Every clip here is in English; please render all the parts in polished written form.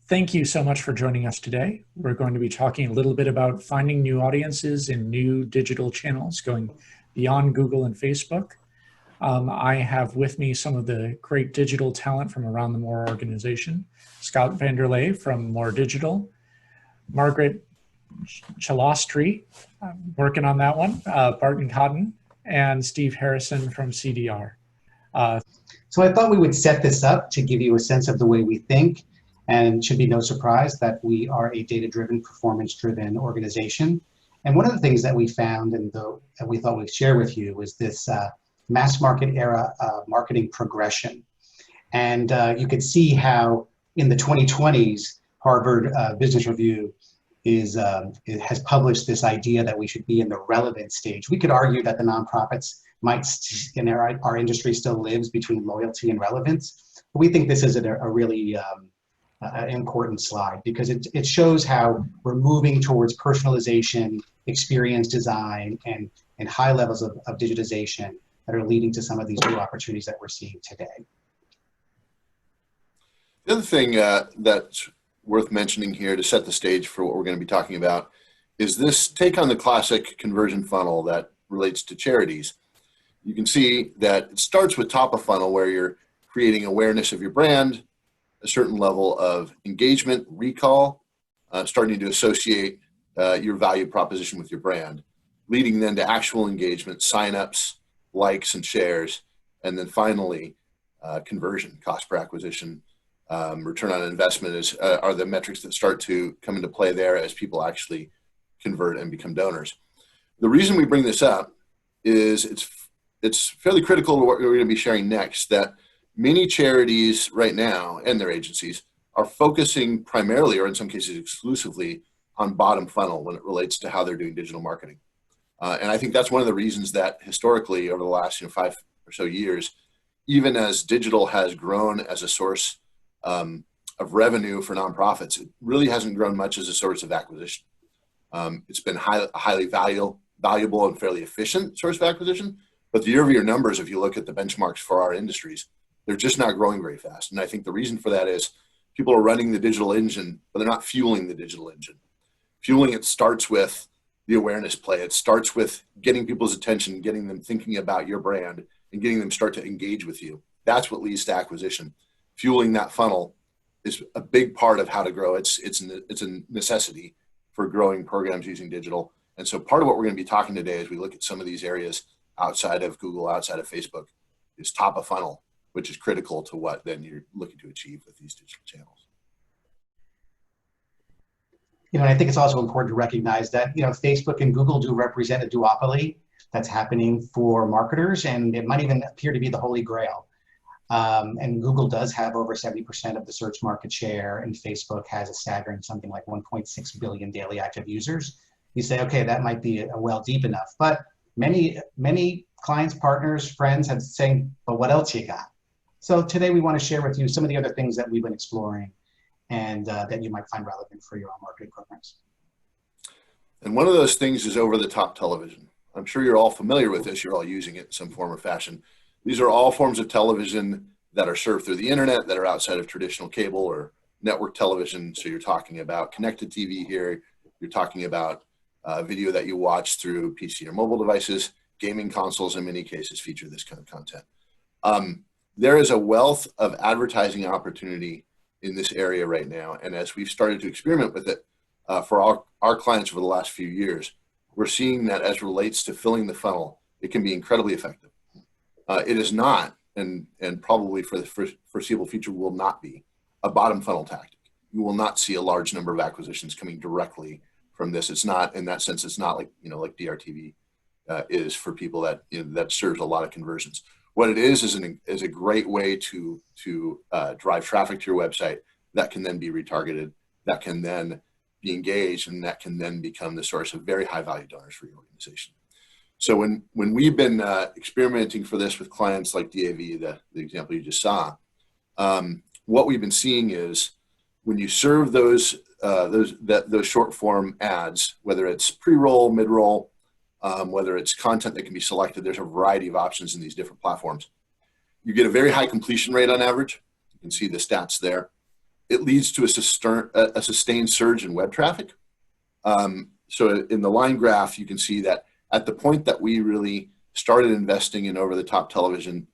Thank you so much for joining us today. We're going to be talking a little bit about finding new audiences in new digital channels, going beyond Google and Facebook. I have with me some of the great digital talent from around the More organization. Scott Vanderlei from More Digital, Margaret Chalostri, working on that one, Barton Cotton, and Steve Harrison from CDR. So I thought we would set this up to give you a sense of the way we think, and it should be no surprise that we are a data-driven, performance-driven organization. And one of the things that we found and that we thought we'd share with you was this mass market era marketing progression. And you could see how in the 2020s, Harvard Business Review has published this idea that we should be in the relevance stage. We could argue that the nonprofits might, in our industry still lives between loyalty and relevance. But we think this is a really important slide because it shows how we're moving towards personalization, experience design, and high levels of digitization that are leading to some of these new opportunities that we're seeing today. The other thing that's worth mentioning here to set the stage for what we're going to be talking about is this take on the classic conversion funnel that relates to charities. You can see that it starts with top of funnel where you're creating awareness of your brand, a certain level of engagement, recall, starting to associate your value proposition with your brand, leading then to actual engagement, signups, likes and shares, and then finally conversion, cost per acquisition, return on investment are the metrics that start to come into play there as people actually convert and become donors. The reason we bring this up is it's fairly critical to what we're going to be sharing next, that many charities right now and their agencies are focusing primarily, or in some cases exclusively, on bottom funnel when it relates to how they're doing digital marketing. And I think that's one of the reasons that historically over the last 5 or so years, even as digital has grown as a source of revenue for nonprofits, it really hasn't grown much as a source of acquisition. It's been highly valuable and fairly efficient source of acquisition, but the year-over-year numbers, if you look at the benchmarks for our industries, they're just not growing very fast. And I think the reason for that is people are running the digital engine, but they're not fueling the digital engine. Fueling it starts with the awareness play. It starts with getting people's attention, getting them thinking about your brand, and getting them start to engage with you. That's what leads to acquisition. Fueling that funnel is a big part of how to grow. It's a necessity for growing programs using digital. And so part of what we're going to be talking today as we look at some of these areas outside of Google, outside of Facebook, is top of funnel, which is critical to what then you're looking to achieve with these digital channels. And I think it's also important to recognize that Facebook and Google do represent a duopoly that's happening for marketers, and it might even appear to be the holy grail. And Google does have over 70% of the search market share, and Facebook has a staggering something like 1.6 billion daily active users. You say, okay, that might be a well deep enough, but many clients, partners, friends have saying, but what else you got? So today we want to share with you some of the other things that we've been exploring and that you might find relevant for your own marketing programs. And one of those things is over-the-top television. I'm sure you're all familiar with this. You're all using it in some form or fashion. These are all forms of television that are served through the internet, that are outside of traditional cable or network television. So you're talking about connected TV here. You're talking about video that you watch through PC or mobile devices. Gaming consoles in many cases feature this kind of content. There is a wealth of advertising opportunity in this area right now. And as we've started to experiment with it for our clients over the last few years, we're seeing that as relates to filling the funnel, it can be incredibly effective. It is not, and probably for the foreseeable future will not be, a bottom funnel tactic. You will not see a large number of acquisitions coming directly from this. It's not, in that sense, it's not like, like DRTV is for people that, that serves a lot of conversions. What it is a great way to drive traffic to your website that can then be retargeted, that can then be engaged, and that can then become the source of very high value donors for your organization. So when we've been experimenting for this with clients like DAV, the example you just saw, what we've been seeing is when you serve those short form ads, whether it's pre-roll, mid-roll, whether it's content that can be selected, there's a variety of options in these different platforms. You get a very high completion rate on average. You can see the stats there. it leads to a sustained surge in web traffic. So in the line graph, you can see that at the point that we really started investing in over-the-top television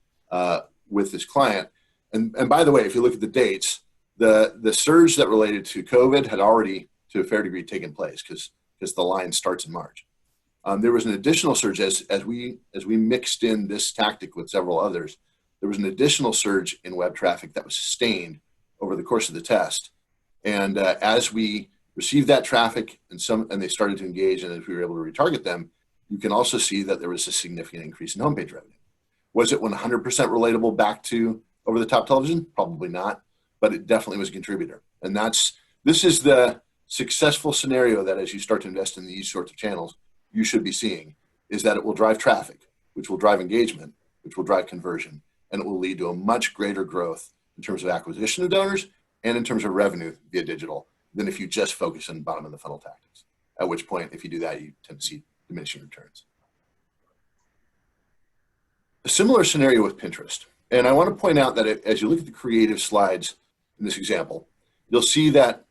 with this client, and by the way, if you look at the dates, the surge that related to COVID had already, to a fair degree, taken place because the line starts in March. There was an additional surge as we mixed in this tactic with several others. There was an additional surge in web traffic that was sustained over the course of the test, and as we received that traffic and they started to engage, and as we were able to retarget them, you can also see that there was a significant increase in homepage revenue. Was it 100% relatable back to over-the-top television? Probably not, but it definitely was a contributor. And this is the successful scenario that as you start to invest in these sorts of channels, you should be seeing, is that it will drive traffic, which will drive engagement, which will drive conversion, and it will lead to a much greater growth in terms of acquisition of donors and in terms of revenue via digital than if you just focus on bottom of the funnel tactics. At which point, if you do that, you tend to see diminishing returns. A similar scenario with Pinterest. And I want to point out that as you look at the creative slides in this example, you'll see that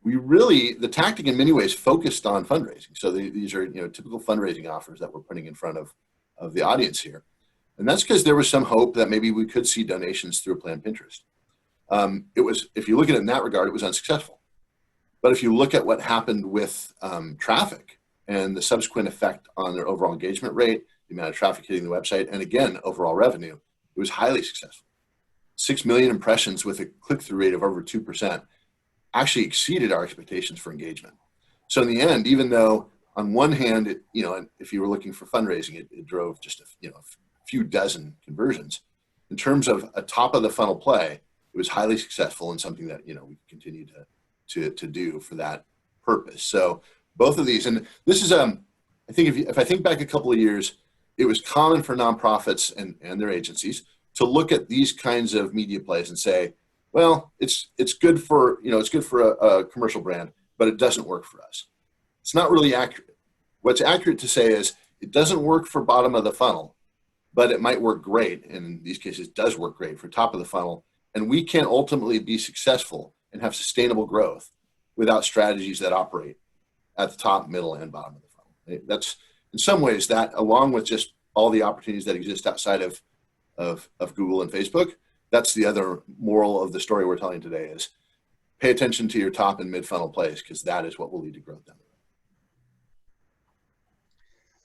the tactic in many ways focused on fundraising. So these are typical fundraising offers that we're putting in front of the audience here. And that's because there was some hope that maybe we could see donations through a planned Pinterest. If you look at it in that regard, it was unsuccessful. But if you look at what happened with traffic and the subsequent effect on their overall engagement rate, the amount of traffic hitting the website, and again, overall revenue, it was highly successful. 6 million impressions with a click-through rate of over 2% actually exceeded our expectations for engagement. So in the end, even though on one hand, if you were looking for fundraising, it drove just a few dozen conversions. In terms of a top of the funnel play, it was highly successful and something that we continue to do for that purpose. So both of these, and this is I think if I think back a couple of years, it was common for nonprofits and their agencies to look at these kinds of media plays and say, well, it's good for a commercial brand, but it doesn't work for us. It's not really accurate. What's accurate to say is it doesn't work for bottom of the funnel, but it might work great, and in these cases does work great for top of the funnel. And we can ultimately be successful and have sustainable growth without strategies that operate at the top, middle, and bottom of the funnel. That's in some ways that, along with just all the opportunities that exist outside of Google and Facebook, that's the other moral of the story we're telling today is pay attention to your top and mid funnel plays, because that is what will lead to growth down the road.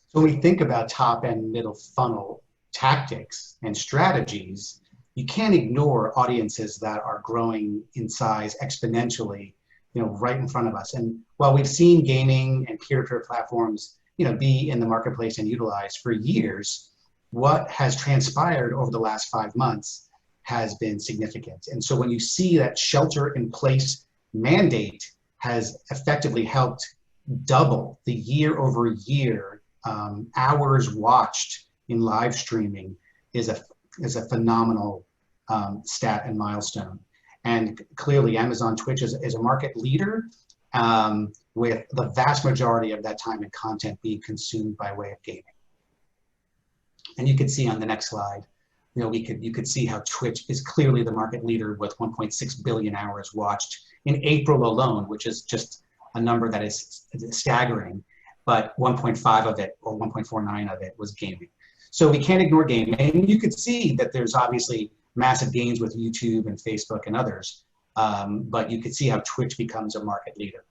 So when we think about top and middle funnel tactics and strategies, you can't ignore audiences that are growing in size exponentially, right in front of us. And while we've seen gaming and peer-to-peer platforms, be in the marketplace and utilized for years, what has transpired over the last 5 months has been significant. And so when you see that shelter-in-place mandate has effectively helped double the year-over-year hours watched in live streaming is a phenomenal stat and milestone. And clearly Amazon Twitch is a market leader with the vast majority of that time and content being consumed by way of gaming. And you can see on the next slide, you could see how Twitch is clearly the market leader with 1.6 billion hours watched in April alone, which is just a number that is staggering, but 1.5 of it or 1.49 of it was gaming. So we can't ignore gaming. And you could see that there's obviously massive gains with YouTube and Facebook and others, but you could see how Twitch becomes a market leader.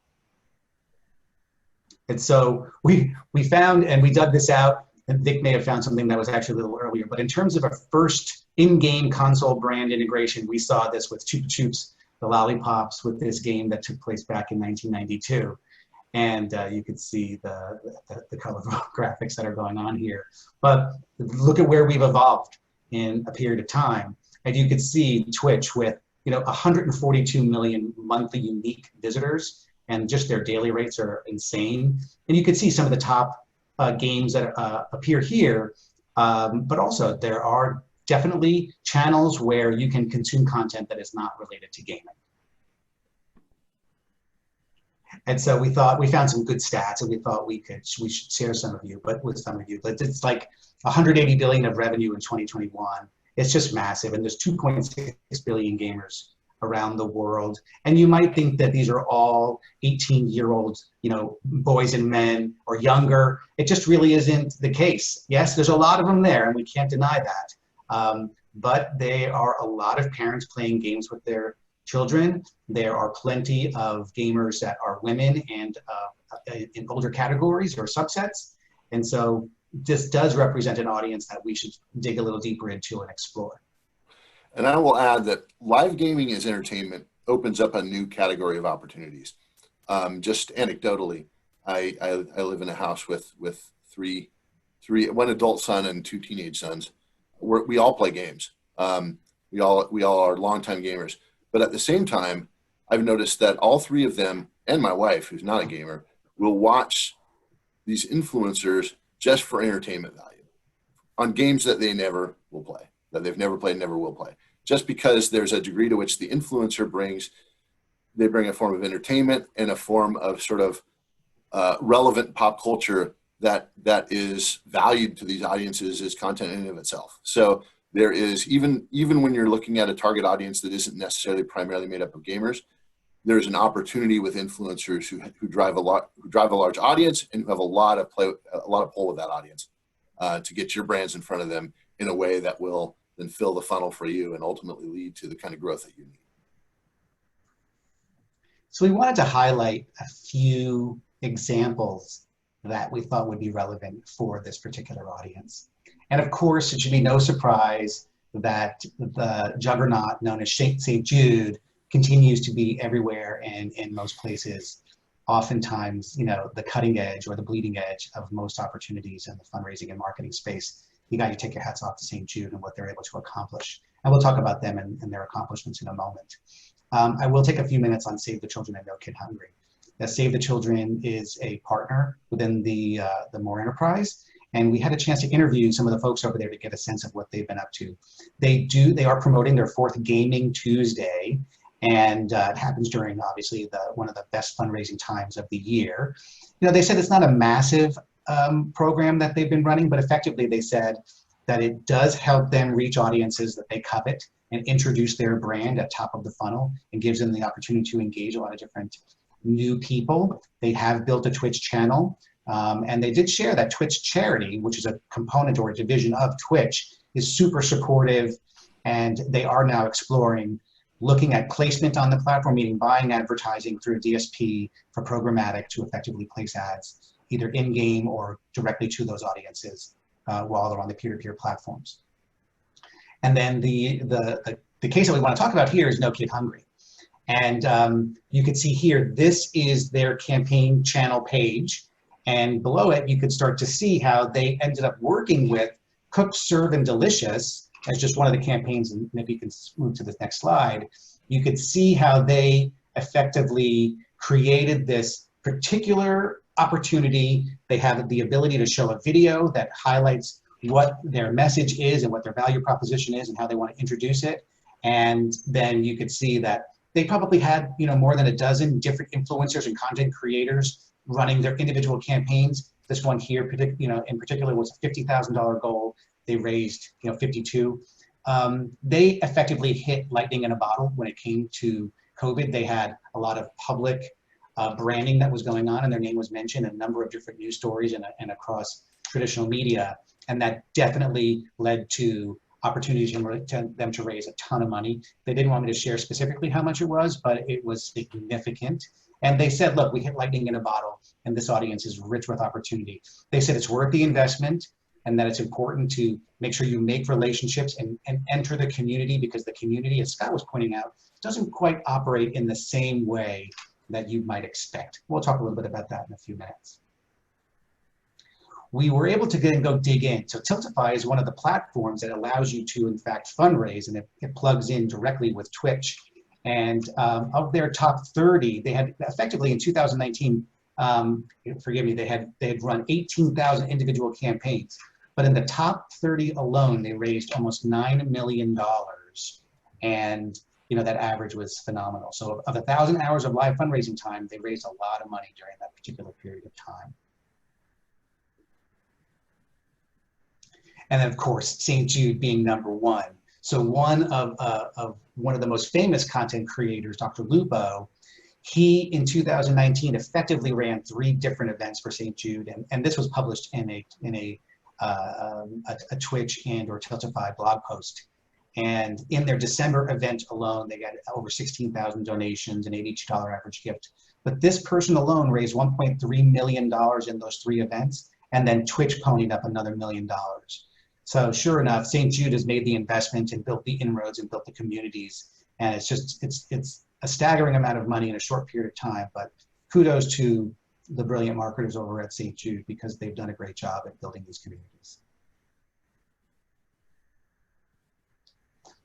And so we found, and we dug this out, and Vic may have found something that was actually a little earlier, but in terms of a first in-game console brand integration, we saw this with Chupa Chups, the lollipops, with this game that took place back in 1992. And you could see the colorful graphics that are going on here. But look at where we've evolved in a period of time. And you could see Twitch with 142 million monthly unique visitors, and just their daily rates are insane. And you could see some of the top games that appear here, but also there are definitely channels where you can consume content that is not related to gaming. And so we found some good stats, and we thought we should share some with some of you. But it's like 180 billion of revenue in 2021. It's just massive, and there's 2.6 billion gamers around the world. And you might think that these are all 18-year-old, boys and men or younger. It just really isn't the case. Yes, there's a lot of them there, and we can't deny that. But there are a lot of parents playing games with their children. There are plenty of gamers that are women and in older categories or subsets. And so this does represent an audience that we should dig a little deeper into and explore. And I will add that live gaming as entertainment opens up a new category of opportunities. Just anecdotally, I live in a house with one adult son and 2 teenage sons. We all play games. We all are longtime gamers. But at the same time, I've noticed that all 3 of them and my wife, who's not a gamer, will watch these influencers just for entertainment value on games that they never will play, that they've never played, never will play. Just because there's a degree to which the influencer they bring a form of entertainment and a form of sort of relevant pop culture that is valued to these audiences as content in and of itself. So there is, even when you're looking at a target audience that isn't necessarily primarily made up of gamers, there's an opportunity with influencers who drive a large audience and who have a lot of pull with that audience to get your brands in front of them in a way that will then fill the funnel for you and ultimately lead to the kind of growth that you need. So we wanted to highlight a few examples that we thought would be relevant for this particular audience. And of course, it should be no surprise that the juggernaut known as St. Jude continues to be everywhere and in most places, oftentimes, the cutting edge or the bleeding edge of most opportunities in the fundraising and marketing space. You got to take your hats off to St. Jude and what they're able to accomplish. And we'll talk about them and their accomplishments in a moment. I will take a few minutes on Save the Children and No Kid Hungry. Save the Children is a partner within the More enterprise. And we had a chance to interview some of the folks over there to get a sense of what they've been up to. They are promoting their 4th Gaming Tuesday. And it happens during, obviously, one of the best fundraising times of the year. They said it's not a massive program that they've been running, but effectively they said that it does help them reach audiences that they covet and introduce their brand at top of the funnel and gives them the opportunity to engage a lot of different new people. They have built a Twitch channel, and they did share that Twitch charity, which is a component or a division of Twitch, is super supportive, and they are now exploring looking at placement on the platform, meaning buying advertising through a DSP for programmatic to effectively place ads either in-game or directly to those audiences while they're on the peer-to-peer platforms. And then the case that we want to talk about here is No Kid Hungry. And you can see here, this is their campaign channel page. And below it, you could start to see how they ended up working with Cook, Serve, and Delicious as just one of the campaigns. And maybe you can move to the next slide. You could see how they effectively created this particular opportunity. They have the ability to show a video that highlights what their message is and what their value proposition is and how they want to introduce it. And then you could see that they probably had more than a dozen different influencers and content creators running their individual campaigns. This one here, in particular, was a $50,000 goal. They raised 52. They effectively hit lightning in a bottle when it came to COVID. They had a lot of public branding that was going on, and their name was mentioned in a number of different news stories and across traditional media. And that definitely led to opportunities for them to raise a ton of money. They didn't want me to share specifically how much it was, but it was significant. And they said, look, we hit lightning in a bottle, and this audience is rich with opportunity. They said it's worth the investment, and that it's important to make sure you make relationships and enter the community, because the community, as Scott was pointing out, doesn't quite operate in the same way that you might expect. We'll talk a little bit about that in a few minutes. We were able to go dig in. So Tiltify is one of the platforms that allows you to, in fact, fundraise, and it plugs in directly with Twitch. And of their top 30, they had effectively in 2019, forgive me, they had run 18,000 individual campaigns. But in the top 30 alone, they raised almost $9 million. And that average was phenomenal. So of 1,000 hours of live fundraising time, they raised a lot of money during that particular period of time. And then, of course, St. Jude being number one. So one of one of the most famous content creators, DrLupo, he in 2019 effectively ran 3 different events for St. Jude, and this was published in a Twitch and or Tiltify blog post. And in their December event alone, they got over 16,000 donations and $82 average gift. But this person alone raised $1.3 million in those 3 events, and then Twitch ponied up another $1 million. So sure enough, St. Jude has made the investment and built the inroads and built the communities. And it's a staggering amount of money in a short period of time. But kudos to the brilliant marketers over at St. Jude, because they've done a great job at building these communities.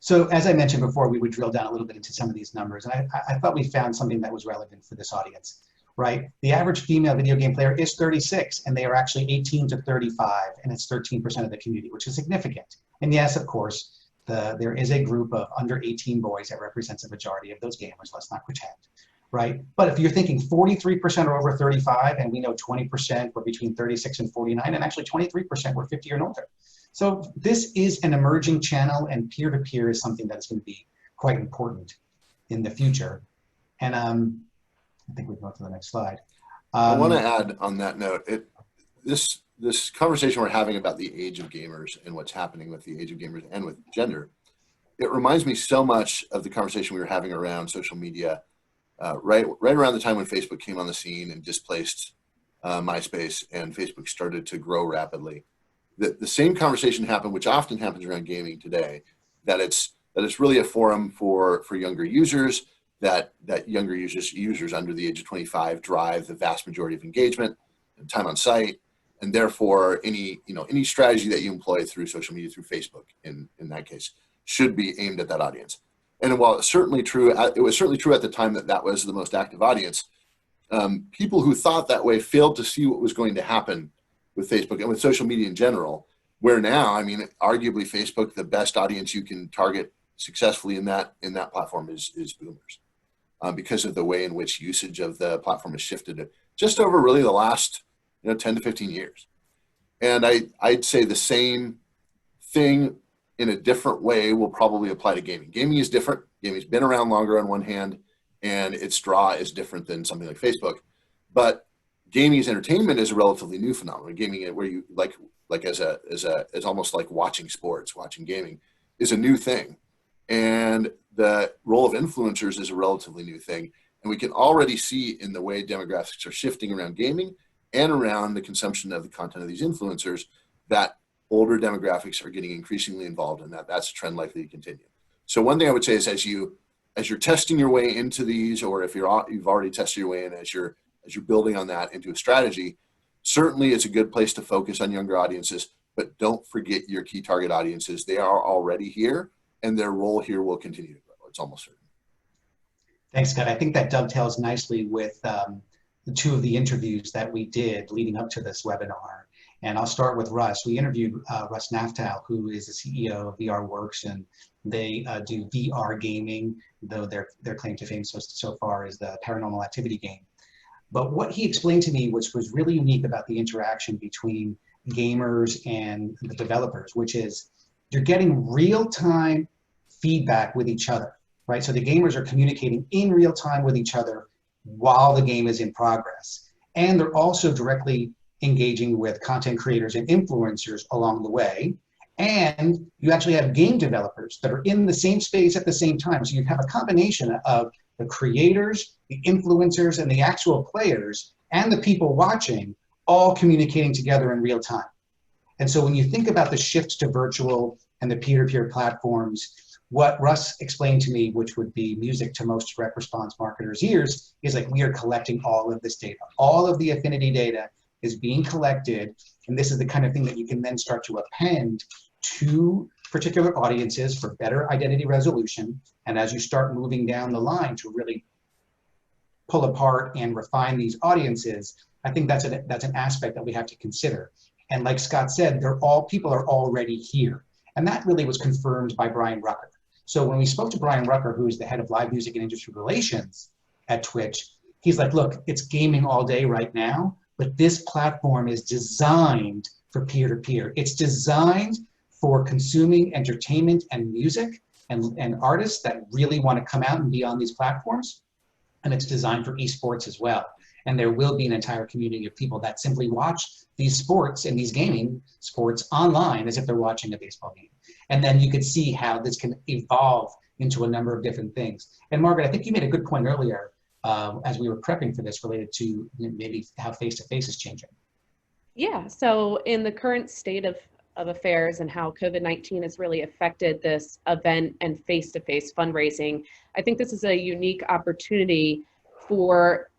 So as I mentioned before, we would drill down a little bit into some of these numbers. And I thought we found something that was relevant for this audience, right? The average female video game player is 36, and they are actually 18 to 35, and it's 13% of the community, which is significant. And yes, of course, there is a group of under 18 boys that represents a majority of those gamers, let's not pretend, right? But if you're thinking 43% are over 35, and we know 20% were between 36 and 49, and actually 23% were 50 and older. So this is an emerging channel, and peer-to-peer is something that is going to be quite important in the future. And I think we can go to the next slide. I want to add on that note, this conversation we're having about the age of gamers and what's happening with the age of gamers and with gender, it reminds me so much of the conversation we were having around social media right around the time when Facebook came on the scene and displaced MySpace, and Facebook started to grow rapidly. The same conversation happened, which often happens around gaming today, that it's really a forum for younger users, that younger users under the age of 25 drive the vast majority of engagement and time on site, and therefore any strategy that you employ through social media, through Facebook in that case, should be aimed at that audience. And while it's certainly true, it was certainly true at the time that was the most active audience, people who thought that way failed to see what was going to happen with Facebook and with social media in general, where now, I mean, arguably Facebook, the best audience you can target successfully in that platform is boomers, because of the way in which usage of the platform has shifted just over really the last 10 to 15 years. And I'd say the same thing in a different way will probably apply to gaming. Gaming is different. Gaming's been around longer on one hand, and its draw is different than something like Facebook. But gaming as entertainment is a relatively new phenomenon. Gaming, where you like as almost like watching sports, watching gaming is a new thing. And the role of influencers is a relatively new thing. And we can already see in the way demographics are shifting around gaming and around the consumption of the content of these influencers that older demographics are getting increasingly involved in that. That's a trend likely to continue. So one thing I would say is as you're testing your way into these, or if you've already tested your way in, as you're building on that into a strategy, certainly it's a good place to focus on younger audiences, but don't forget your key target audiences. They are already here, and their role here will continue to grow. It's almost certain. Thanks, Scott. I think that dovetails nicely with the 2 of the interviews that we did leading up to this webinar. And I'll start with Russ. We interviewed Russ Naftal, who is the CEO of VR Works, and they do VR gaming, though their claim to fame so far is the Paranormal Activity game. But what he explained to me, which was really unique about the interaction between gamers and the developers, which is you're getting real-time feedback with each other, right? So the gamers are communicating in real time with each other while the game is in progress. And they're also directly engaging with content creators and influencers along the way. And you actually have game developers that are in the same space at the same time. So you have a combination of the creators, the influencers, and the actual players, and the people watching, all communicating together in real time. And so when you think about the shift to virtual and the peer-to-peer platforms, what Russ explained to me, which would be music to most direct response marketers' ears, is like we are collecting all of this data. All of the affinity data is being collected, and this is the kind of thing that you can then start to append to particular audiences for better identity resolution. And as you start moving down the line to really pull apart and refine these audiences, I think that's an aspect that we have to consider. And like Scott said, people are already here. And that really was confirmed by Brian Rucker. So when we spoke to Brian Rucker, who is the head of live music and industry relations at Twitch, he's like, look, it's gaming all day right now, but this platform is designed for peer-to-peer. It's designed for consuming entertainment and music and artists that really want to come out and be on these platforms. And it's designed for esports as well. And there will be an entire community of people that simply watch these sports and these gaming sports online as if they're watching a baseball game. And then you could see how this can evolve into a number of different things. And Margaret, I think you made a good point earlier as we were prepping for this related to maybe how face-to-face is changing. Yeah, so in the current state of affairs and how COVID-19 has really affected this event and face-to-face fundraising, I think this is a unique opportunity for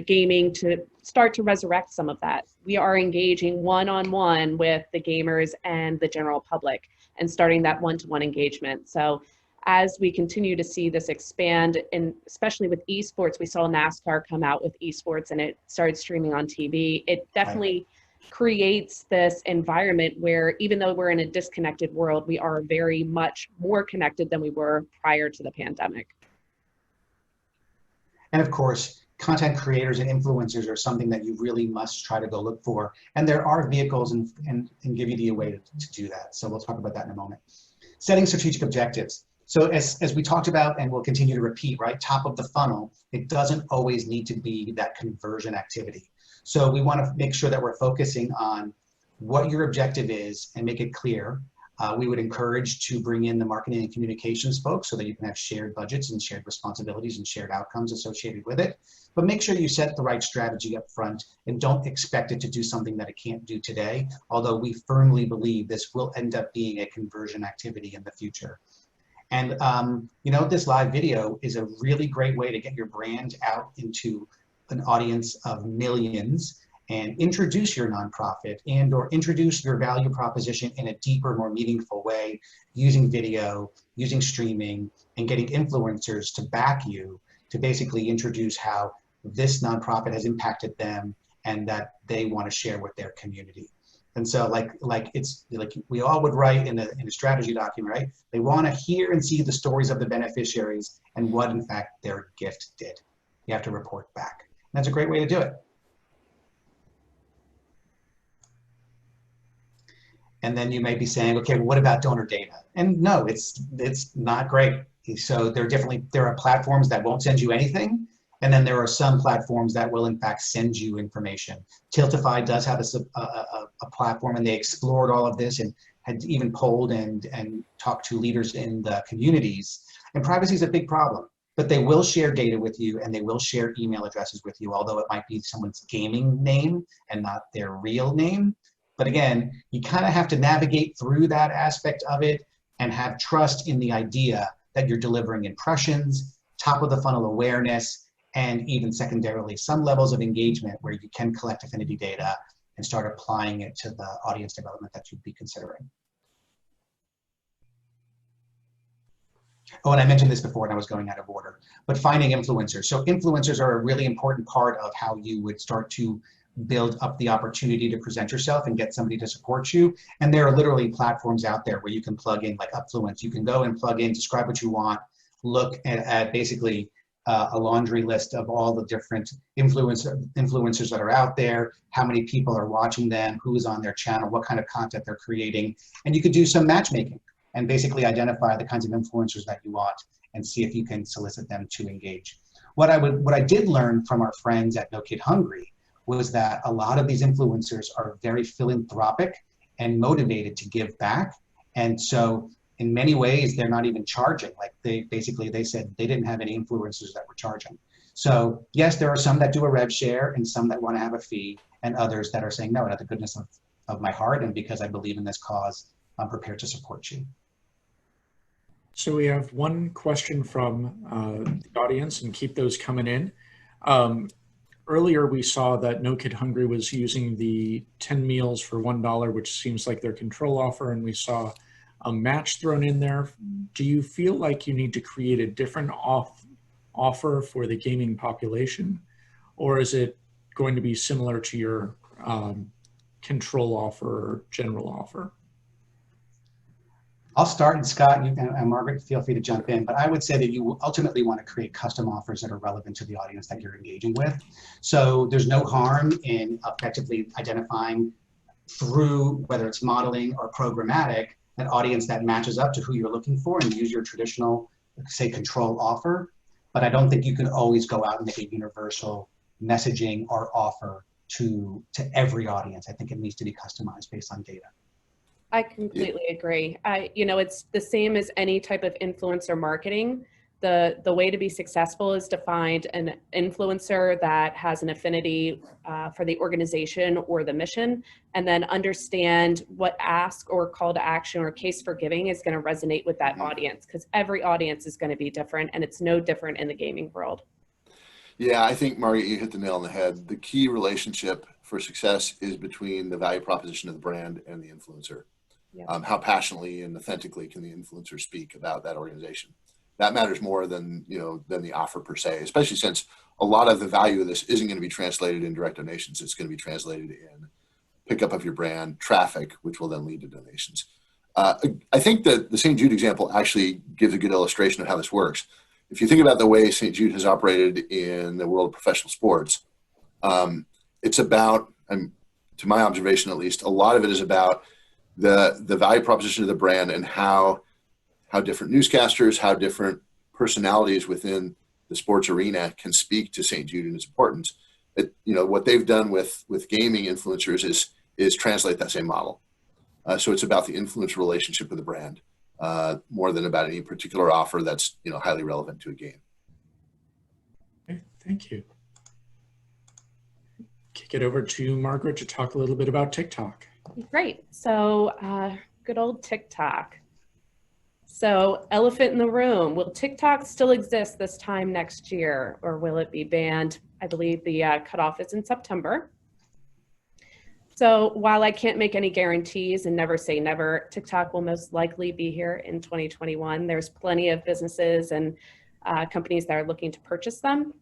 gaming to start to resurrect some of that. We are engaging one-on-one with the gamers and the general public and starting that one-to-one engagement. So as we continue to see this expand, and especially with esports, we saw NASCAR come out with esports and it started streaming on TV. It definitely creates this environment where even though we're in a disconnected world, we are very much more connected than we were prior to the pandemic. And of course, content creators and influencers are something that you really must try to go look for. And there are vehicles and give you the way to do that. So we'll talk about that in a moment. Setting strategic objectives. So as we talked about and we'll continue to repeat, right, top of the funnel, it doesn't always need to be that conversion activity. So we want to make sure that we're focusing on what your objective is and make it clear. We would encourage to bring in the marketing and communications folks so that you can have shared budgets and shared responsibilities and shared outcomes associated with it. But make sure you set the right strategy up front and don't expect it to do something that it can't do today, although we firmly believe this will end up being a conversion activity in the future. And you know, this live video is a really great way to get your brand out into an audience of millions and introduce your nonprofit and or introduce your value proposition in a deeper, more meaningful way, using video, using streaming, and getting influencers to back you to basically introduce how this nonprofit has impacted them and that they want to share with their community. And so like it's like we all would write in a strategy document, right? They want to hear and see the stories of the beneficiaries and what in fact their gift did. You have to report back. And that's a great way to do it. And then you may be saying, okay, well, what about donor data? And no, it's not great. So there are platforms that won't send you anything. And then there are some platforms that will in fact send you information. Tiltify does have a platform, and they explored all of this and had even polled and talked to leaders in the communities. And privacy is a big problem, but they will share data with you and they will share email addresses with you, although it might be someone's gaming name and not their real name. But again, you kind of have to navigate through that aspect of it and have trust in the idea that you're delivering impressions, top of the funnel awareness, and even secondarily, some levels of engagement where you can collect affinity data and start applying it to the audience development that you'd be considering. Oh, and I mentioned this before and I was going out of order, but finding influencers. So influencers are a really important part of how you would start to build up the opportunity to present yourself and get somebody to support you. And there are literally platforms out there where you can plug in like Upfluence. You can go and plug in, describe what you want, look at basically a laundry list of all the different influencers that are out there, how many people are watching them, who's on their channel, what kind of content they're creating. And you could do some matchmaking and basically identify the kinds of influencers that you want and see if you can solicit them to engage. What I did learn from our friends at No Kid Hungry was that a lot of these influencers are very philanthropic and motivated to give back. And so in many ways, they're not even charging. Like they said they didn't have any influencers that were charging. So yes, there are some that do a rev share and some that want to have a fee, and others that are saying, no, out of the goodness of my heart and because I believe in this cause, I'm prepared to support you. So we have one question from the audience, and keep those coming in. Earlier, we saw that No Kid Hungry was using the 10 meals for $1, which seems like their control offer, and we saw a match thrown in there. Do you feel like you need to create a different offer for the gaming population, or is it going to be similar to your control offer or general offer? I'll start, and Scott and Margaret, feel free to jump in, but I would say that you ultimately want to create custom offers that are relevant to the audience that you're engaging with. So there's no harm in effectively identifying through, whether it's modeling or programmatic, an audience that matches up to who you're looking for and use your traditional, say, control offer. But I don't think you can always go out and make a universal messaging or offer to every audience. I think it needs to be customized based on data. I completely agree. It's the same as any type of influencer marketing. The way to be successful is to find an influencer that has an affinity for the organization or the mission, and then understand what ask or call to action or case for giving is going to resonate with that audience, because every audience is going to be different, and it's no different in the gaming world. Yeah, I think, Margaret, you hit the nail on the head. The key relationship for success is between the value proposition of the brand and the influencer. Yeah. How passionately and authentically can the influencer speak about that organization? That matters more than the offer per se, especially since a lot of the value of this isn't going to be translated in direct donations. It's going to be translated in pickup of your brand, traffic, which will then lead to donations. I think that the St. Jude example actually gives a good illustration of how this works. If you think about the way St. Jude has operated in the world of professional sports, it's about, to my observation at least, a lot of it is about the value proposition of the brand and how different newscasters, how different personalities within the sports arena can speak to St. Jude and its importance. What they've done with gaming influencers is translate that same model. So it's about the influencer relationship with the brand more than about any particular offer that's highly relevant to a game. Okay, thank you. Kick it over to Margaret to talk a little bit about TikTok. Great. So good old TikTok. So elephant in the room, will TikTok still exist this time next year, or will it be banned? I believe the cutoff is in September. So while I can't make any guarantees and never say never, TikTok will most likely be here in 2021. There's plenty of businesses and companies that are looking to purchase them.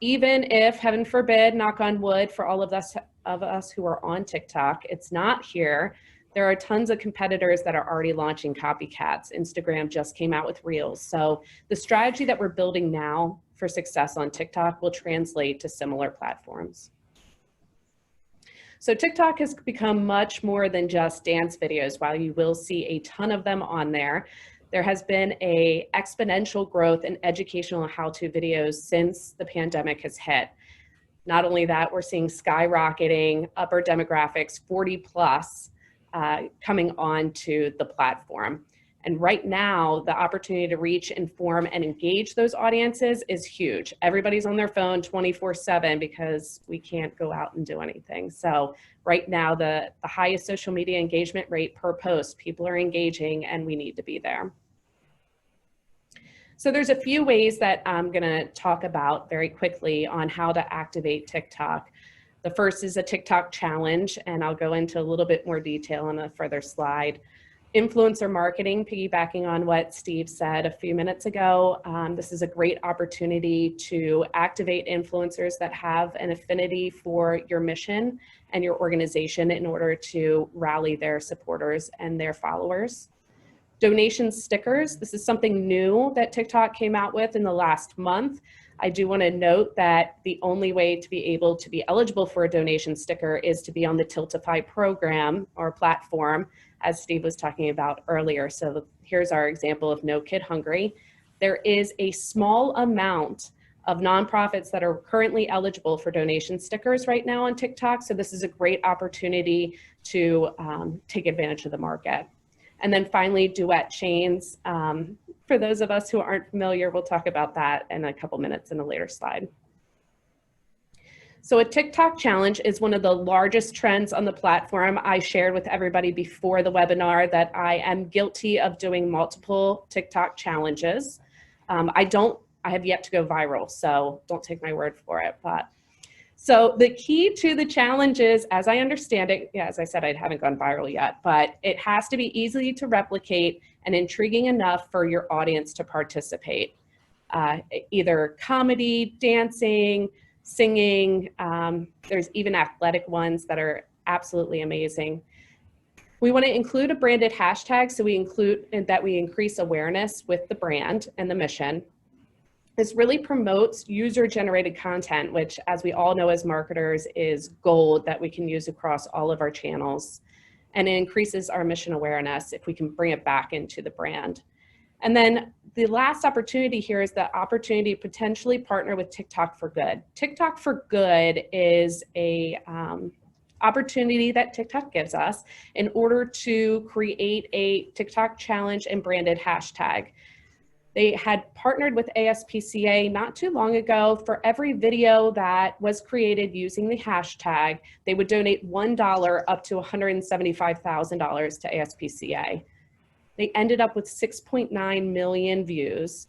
Even if, heaven forbid, knock on wood, for all of us who are on TikTok, it's not here. There are tons of competitors that are already launching copycats. Instagram just came out with Reels. So the strategy that we're building now for success on TikTok will translate to similar platforms. So TikTok has become much more than just dance videos. While you will see a ton of them on there, there has been an exponential growth in educational and how-to videos since the pandemic has hit. Not only that, we're seeing skyrocketing upper demographics, 40 plus, coming onto the platform. And right now, the opportunity to reach, inform, and engage those audiences is huge. Everybody's on their phone 24/7 because we can't go out and do anything. So right now, the highest social media engagement rate per post, people are engaging, and we need to be there. So there's a few ways that I'm gonna talk about very quickly on how to activate TikTok. The first is a TikTok challenge, and I'll go into a little bit more detail on a further slide. Influencer marketing, piggybacking on what Steve said a few minutes ago. This is a great opportunity to activate influencers that have an affinity for your mission and your organization in order to rally their supporters and their followers. Donation stickers, this is something new that TikTok came out with in the last month. I do want to note that the only way to be able to be eligible for a donation sticker is to be on the Tiltify program or platform, as Steve was talking about earlier. So here's our example of No Kid Hungry. There is a small amount of nonprofits that are currently eligible for donation stickers right now on TikTok. So this is a great opportunity to take advantage of the market. And then finally, Duet Chains. For those of us who aren't familiar, we'll talk about that in a couple minutes in a later slide. So a TikTok challenge is one of the largest trends on the platform. I shared with everybody before the webinar that I am guilty of doing multiple TikTok challenges. I have yet to go viral, so don't take my word for it. So the key to the challenge is, as I understand it, yeah, as I said, I haven't gone viral yet, but it has to be easy to replicate and intriguing enough for your audience to participate. Either comedy, dancing, singing, there's even athletic ones that are absolutely amazing. We want to include a branded hashtag, so we increase awareness with the brand and the mission. This really promotes user-generated content, which, as we all know as marketers, is gold that we can use across all of our channels. and it increases our mission awareness if we can bring it back into the brand. And then the last opportunity here is the opportunity to potentially partner with TikTok for Good. TikTok for Good is a opportunity that TikTok gives us in order to create a TikTok challenge and branded hashtag. They had partnered with ASPCA not too long ago. For every video that was created using the hashtag, they would donate $1 up to $175,000 to ASPCA. They ended up with 6.9 million views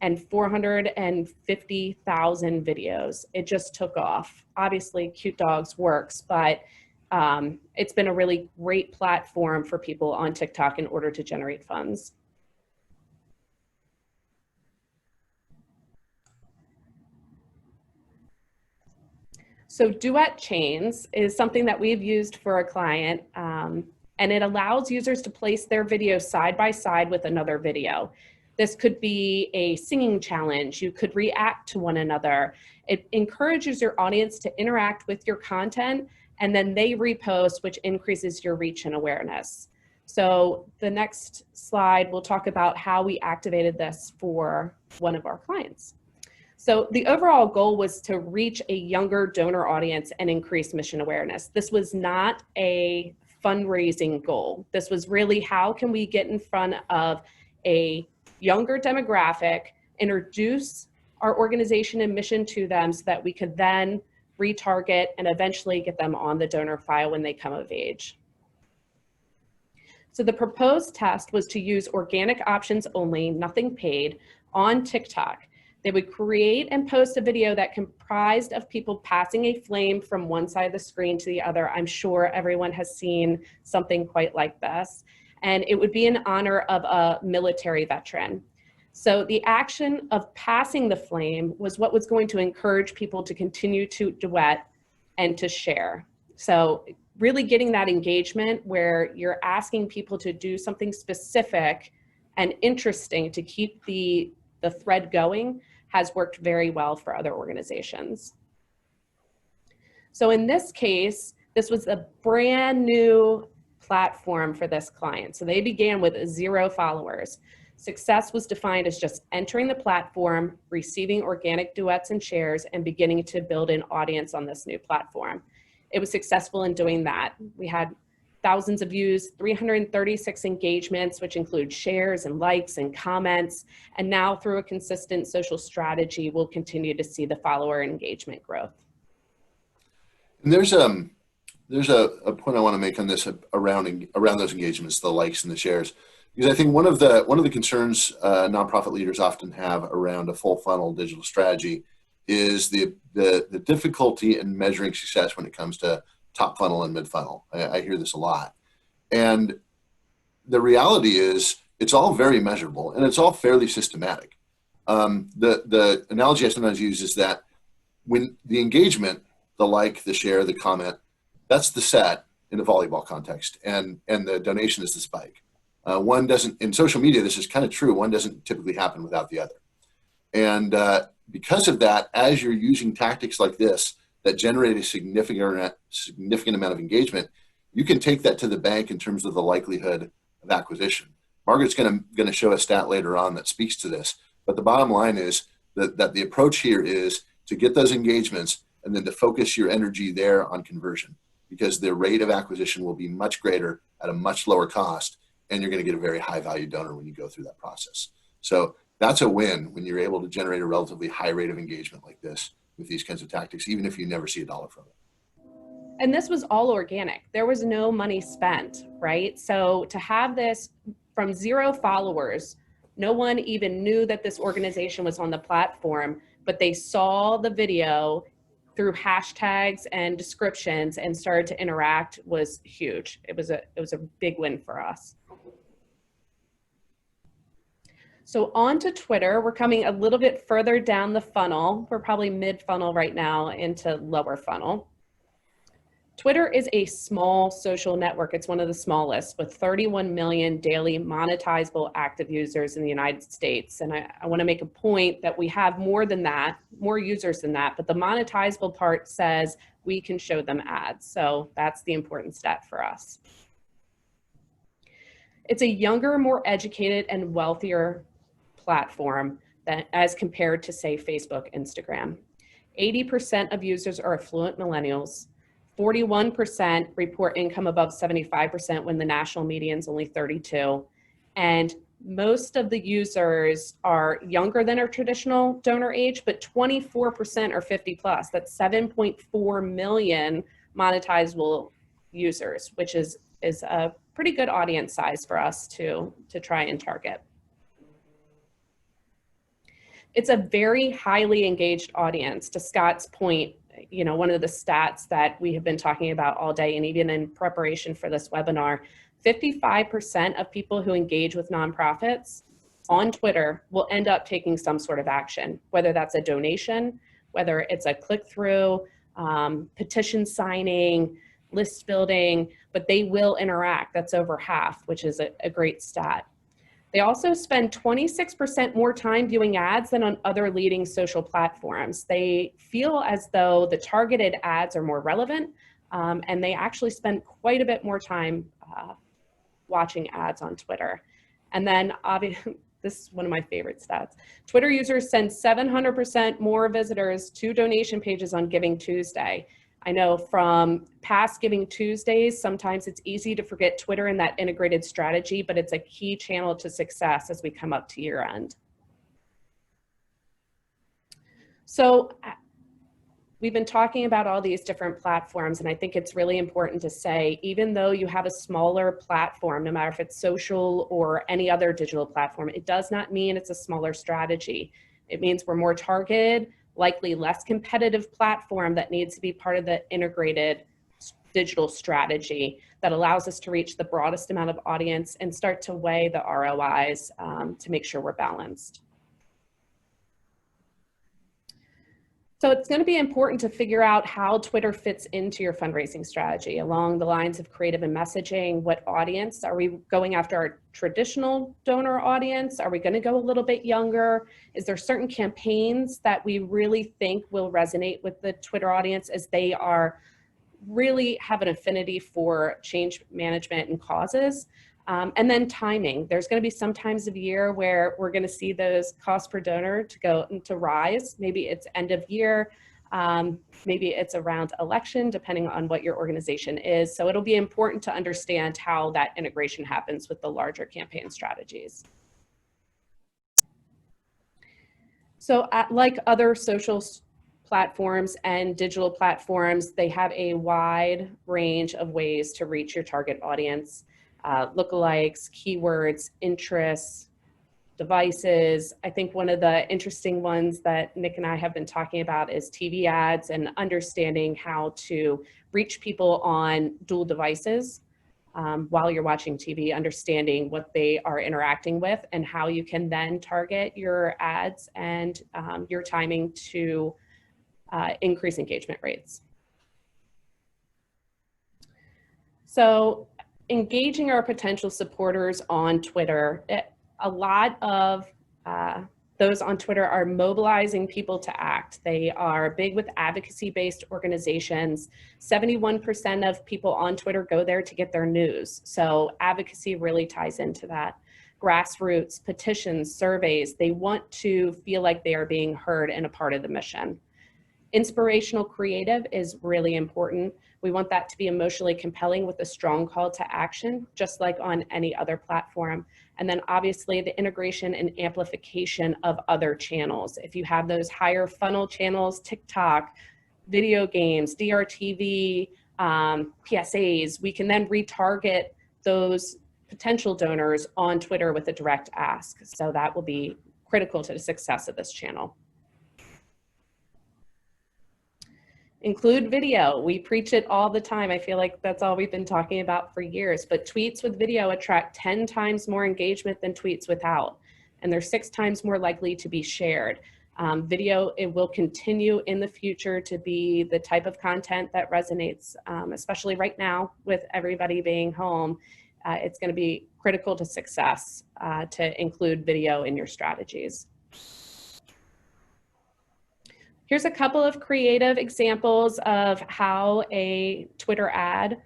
and 450,000 videos. It just took off. Obviously, Cute Dogs works, but it's been a really great platform for people on TikTok in order to generate funds. So Duet Chains is something that we've used for a client, and it allows users to place their video side by side with another video. This could be a singing challenge. You could react to one another. It encourages your audience to interact with your content, and then they repost, which increases your reach and awareness. So the next slide, we'll talk about how we activated this for one of our clients. So the overall goal was to reach a younger donor audience and increase mission awareness. This was not a fundraising goal. This was really how can we get in front of a younger demographic, introduce our organization and mission to them so that we could then retarget and eventually get them on the donor file when they come of age. So the proposed test was to use organic options only, nothing paid, on TikTok. They would create and post a video that comprised of people passing a flame from one side of the screen to the other. I'm sure everyone has seen something quite like this. And it would be in honor of a military veteran. So the action of passing the flame was what was going to encourage people to continue to duet and to share. So really getting that engagement where you're asking people to do something specific and interesting to keep the thread going has worked very well for other organizations. So in this case, this was a brand new platform for this client. So they began with 0 followers. Success was defined as just entering the platform, receiving organic duets and shares, and beginning to build an audience on this new platform. It was successful in doing that. We had thousands of views, 336 engagements, which include shares and likes and comments. And now through a consistent social strategy, we'll continue to see the follower engagement growth. And there's a point I want to make on this around those engagements, the likes and the shares, because I think one of the concerns nonprofit leaders often have around a full funnel digital strategy is the difficulty in measuring success when it comes to top funnel and mid funnel. I hear this a lot. And the reality is it's all very measurable and it's all fairly systematic. The analogy I sometimes use is that when the engagement, the like, the share, the comment, that's the set in a volleyball context, and the donation is the spike. One doesn't, in social media, this is kind of true, one doesn't typically happen without the other. And because of that, as you're using tactics like this that generate a significant amount of engagement, you can take that to the bank in terms of the likelihood of acquisition. Margaret's going to show a stat later on that speaks to this, but the bottom line is that the approach here is to get those engagements and then to focus your energy there on conversion, because the rate of acquisition will be much greater at a much lower cost, and you're going to get a very high value donor when you go through that process. So that's a win when you're able to generate a relatively high rate of engagement like this with these kinds of tactics, even if you never see $1 from it. And this was all organic. There was no money spent, right? So to have this from 0 followers, no one even knew that this organization was on the platform, but they saw the video through hashtags and descriptions and started to interact was huge. It was a big win for us. So on to Twitter, we're coming a little bit further down the funnel. We're probably mid funnel right now into lower funnel. Twitter is a small social network. It's one of the smallest with 31 million daily monetizable active users in the United States. And I want to make a point that we have more than that, more users than that, but the monetizable part says we can show them ads. So that's the important stat for us. It's a younger, more educated, and wealthier platform than, as compared to, say, Facebook, Instagram. 80% of users are affluent millennials. 41% report income above 75% when the national median is only 32. And most of the users are younger than our traditional donor age, but 24% are 50 plus. That's 7.4 million monetizable users, which is a pretty good audience size for us to try and target. It's a very highly engaged audience. To Scott's point, you know, one of the stats that we have been talking about all day, and even in preparation for this webinar, 55% of people who engage with nonprofits on Twitter will end up taking some sort of action, whether that's a donation, whether it's a click-through, petition signing, list building, but they will interact. That's over half, which is a great stat. They also spend 26% more time viewing ads than on other leading social platforms. They feel as though the targeted ads are more relevant, and they actually spend quite a bit more time watching ads on Twitter. And then obviously, this is one of my favorite stats. Twitter users send 700% more visitors to donation pages on Giving Tuesday. I know from past Giving Tuesdays, sometimes it's easy to forget Twitter and that integrated strategy, but it's a key channel to success as we come up to year end. So we've been talking about all these different platforms, and I think it's really important to say, even though you have a smaller platform, no matter if it's social or any other digital platform, it does not mean it's a smaller strategy. It means we're more targeted, likely less competitive platform that needs to be part of the integrated digital strategy that allows us to reach the broadest amount of audience and start to weigh the ROIs to make sure we're balanced. So it's going to be important to figure out how Twitter fits into your fundraising strategy along the lines of creative and messaging. What audience? Are we going after our traditional donor audience? Are we going to go a little bit younger? Is there certain campaigns that we really think will resonate with the Twitter audience as they are really have an affinity for change management and causes? And then timing. There's going to be some times of year where we're going to see those costs per donor to rise. Maybe it's end of year, maybe it's around election, depending on what your organization is. So it'll be important to understand how that integration happens with the larger campaign strategies. So like other social platforms and digital platforms, they have a wide range of ways to reach your target audience. Lookalikes, keywords, interests, devices. I think one of the interesting ones that Nick and I have been talking about is TV ads and understanding how to reach people on dual devices while you're watching TV, understanding what they are interacting with and how you can then target your ads and your timing to increase engagement rates. So engaging our potential supporters on Twitter, a lot of those on Twitter are mobilizing people to act. They are big with advocacy-based organizations. 71% of people on Twitter go there to get their news. So advocacy really ties into that. Grassroots, petitions, surveys, they want to feel like they are being heard and a part of the mission. Inspirational creative is really important. We want that to be emotionally compelling with a strong call to action, just like on any other platform. And then obviously the integration and amplification of other channels. If you have those higher funnel channels, TikTok, video games, DRTV, PSAs, we can then retarget those potential donors on Twitter with a direct ask. So that will be critical to the success of this channel. Include video. We preach it all the time. I feel like that's all we've been talking about for years, but tweets with video attract 10 times more engagement than tweets without, and they're 6 times more likely to be shared. Video, it will continue in the future to be the type of content that resonates, especially right now with everybody being home. It's going to be critical to success to include video in your strategies. Here's a couple of creative examples of how a Twitter ad,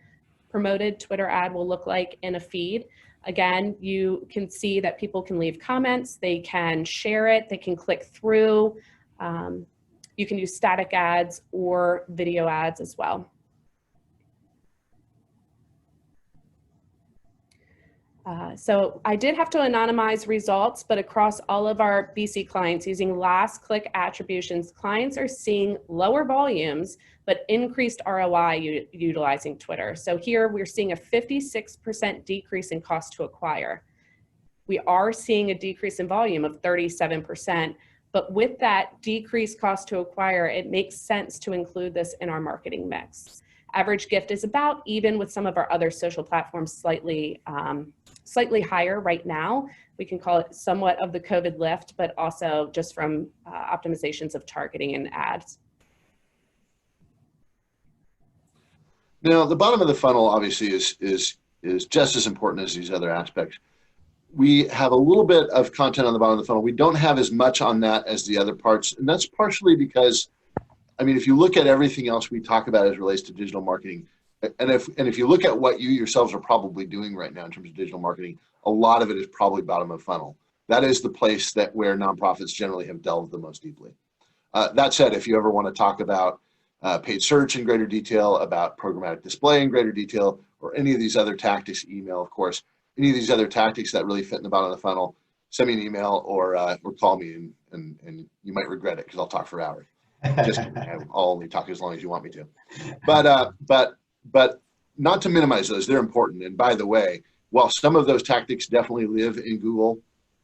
promoted Twitter ad, will look like in a feed. Again, you can see that people can leave comments, they can share it, they can click through. You can use static ads or video ads as well. So I did have to anonymize results, but across all of our BC clients using last click attributions, clients are seeing lower volumes, but increased ROI utilizing Twitter. So here we're seeing a 56% decrease in cost to acquire. We are seeing a decrease in volume of 37%, but with that decreased cost to acquire, it makes sense to include this in our marketing mix. Average gift is about even with some of our other social platforms, slightly higher right now. We can call it somewhat of the COVID lift, but also just from optimizations of targeting and ads. Now, the bottom of the funnel obviously is just as important as these other aspects. We have a little bit of content on the bottom of the funnel. We don't have as much on that as the other parts, and that's partially because, I mean, if you look at everything else we talk about as it relates to digital marketing, and if you look at what you yourselves are probably doing right now in terms of digital marketing, a lot of it is probably bottom of funnel. That is the place where nonprofits generally have delved the most deeply. That said, if you ever want to talk about paid search in greater detail, about programmatic display in greater detail, or any of these other tactics, email, of course, any of these other tactics that really fit in the bottom of the funnel, send me an email or call me, and you might regret it because I'll talk for hours. Just kidding. I'll only talk as long as you want me to. But not to minimize those, they're important. And by the way, while some of those tactics definitely live in Google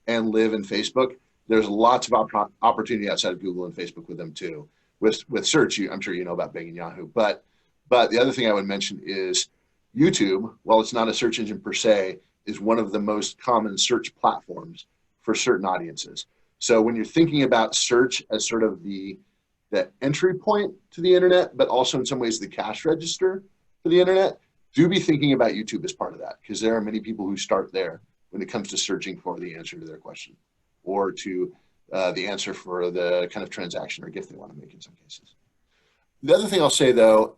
and live in Facebook, there's lots of opportunity outside of Google and Facebook with them too. With search, I'm sure you know about Bing and Yahoo. But the other thing I would mention is YouTube, while it's not a search engine per se, is one of the most common search platforms for certain audiences. So when you're thinking about search as sort of the entry point to the internet, but also in some ways the cash register for the internet, do be thinking about YouTube as part of that, because there are many people who start there when it comes to searching for the answer to their question or to the answer for the kind of transaction or gift they want to make in some cases. The other thing I'll say though,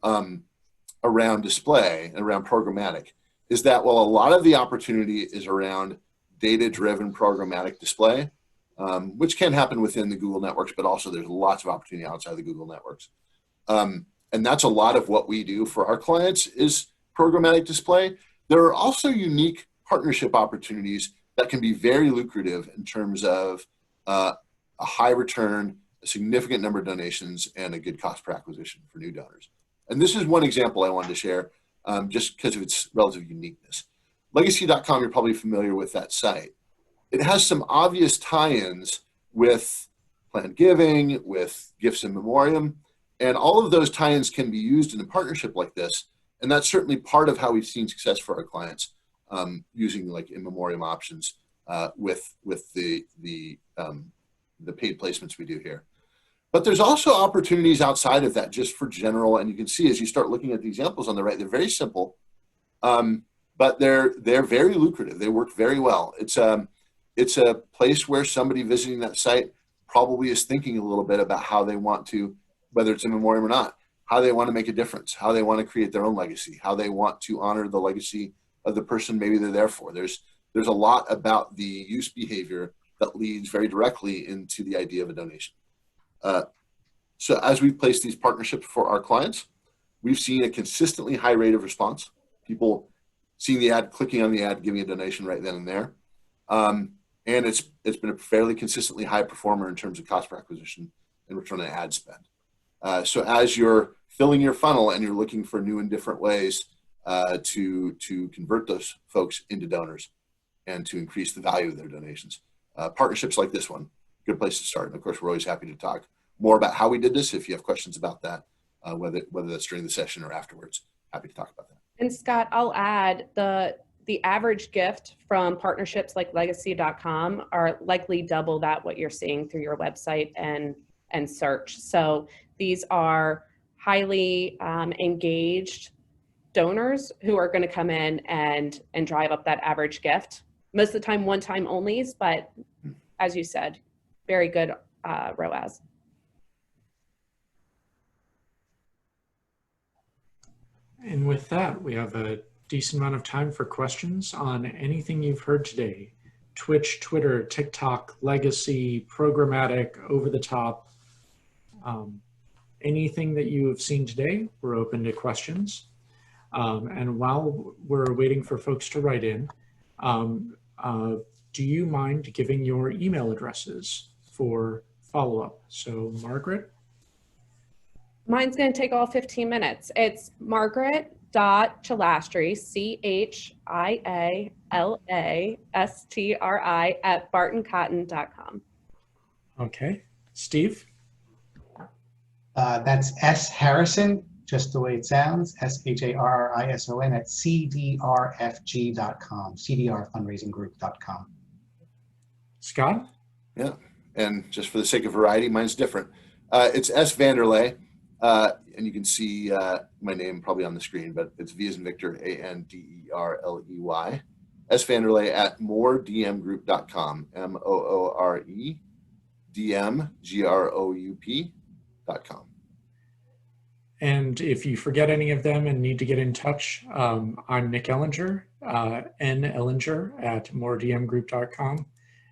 around display and around programmatic is that while a lot of the opportunity is around data-driven programmatic display, which can happen within the Google networks, but also there's lots of opportunity outside the Google networks. And that's a lot of what we do for our clients is programmatic display. There are also unique partnership opportunities that can be very lucrative in terms of a high return, a significant number of donations, and a good cost per acquisition for new donors. And this is one example I wanted to share just because of its relative uniqueness. Legacy.com, you're probably familiar with that site. It has some obvious tie-ins with planned giving, with gifts in memoriam, and all of those tie-ins can be used in a partnership like this. And that's certainly part of how we've seen success for our clients using like in memoriam options with the paid placements we do here. But there's also opportunities outside of that just for general, and you can see as you start looking at the examples on the right, they're very simple, but they're very lucrative. They work very well. It's a place where somebody visiting that site probably is thinking a little bit about how they want to, whether it's in memoriam or not, how they want to make a difference, how they want to create their own legacy, how they want to honor the legacy of the person maybe they're there for. There's a lot about the use behavior that leads very directly into the idea of a donation. So as we place these partnerships for our clients, we've seen a consistently high rate of response. People seeing the ad, clicking on the ad, giving a donation right then and there. And it's been a fairly consistently high performer in terms of cost per acquisition and return on ad spend. So as you're filling your funnel and you're looking for new and different ways to convert those folks into donors and to increase the value of their donations, partnerships like this one, good place to start. And of course, we're always happy to talk more about how we did this. If you have questions about that, whether that's during the session or afterwards, happy to talk about that. And Scott, I'll add the average gift from partnerships like legacy.com are likely double that what you're seeing through your website and search. So these are highly engaged donors who are going to come in and drive up that average gift. Most of the time, one-time onlys, but as you said, very good ROAS. And with that, we have a decent amount of time for questions on anything you've heard today. Twitch, Twitter, TikTok, legacy, programmatic, over the top. Anything that you have seen today, we're open to questions. And while we're waiting for folks to write in, do you mind giving your email addresses for follow-up? So Margaret? Mine's going to take all 15 minutes. It's margaret.chilastri, CHIALASTRI @bartoncotton.com. Okay. Steve? That's S. Harrison, just the way it sounds, SHARRISON at CDRFG.com, CDRfundraisinggroup.com. Scott? Yeah, and just for the sake of variety, mine's different. It's S. Vanderlei, and you can see my name probably on the screen, but it's V as in Victor, ANDERLEY. S. Vanderlei at mooredmgroup.com, MOOREDMGROUP.com. And if you forget any of them and need to get in touch, I'm Nick Ellinger, N. Ellinger at mooredmgroup.com,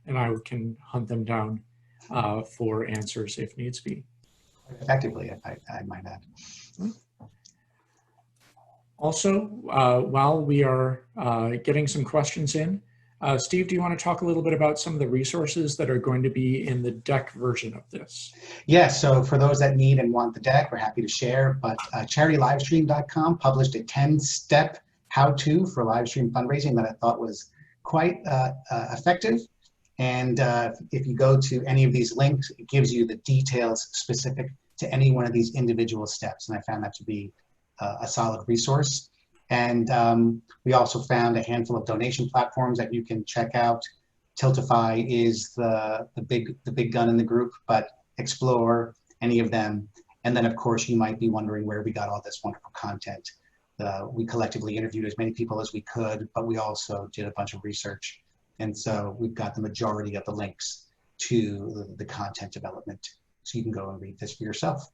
and I can hunt them down for answers if needs be. Effectively, I might add. Also, while we are getting some questions in, Steve, do you want to talk a little bit about some of the resources that are going to be in the deck version of this? Yes, so for those that need and want the deck, we're happy to share, but CharityLivestream.com published a 10-step how-to for live stream fundraising that I thought was quite effective. And if you go to any of these links, it gives you the details specific to any one of these individual steps. And I found that to be a solid resource. And we also found a handful of donation platforms that you can check out. Tiltify is the big gun in the group, but explore any of them. And then of course you might be wondering where we got all this wonderful content. We collectively interviewed as many people as we could, but we also did a bunch of research. And so we've got the majority of the links to the content development. So you can go and read this for yourself.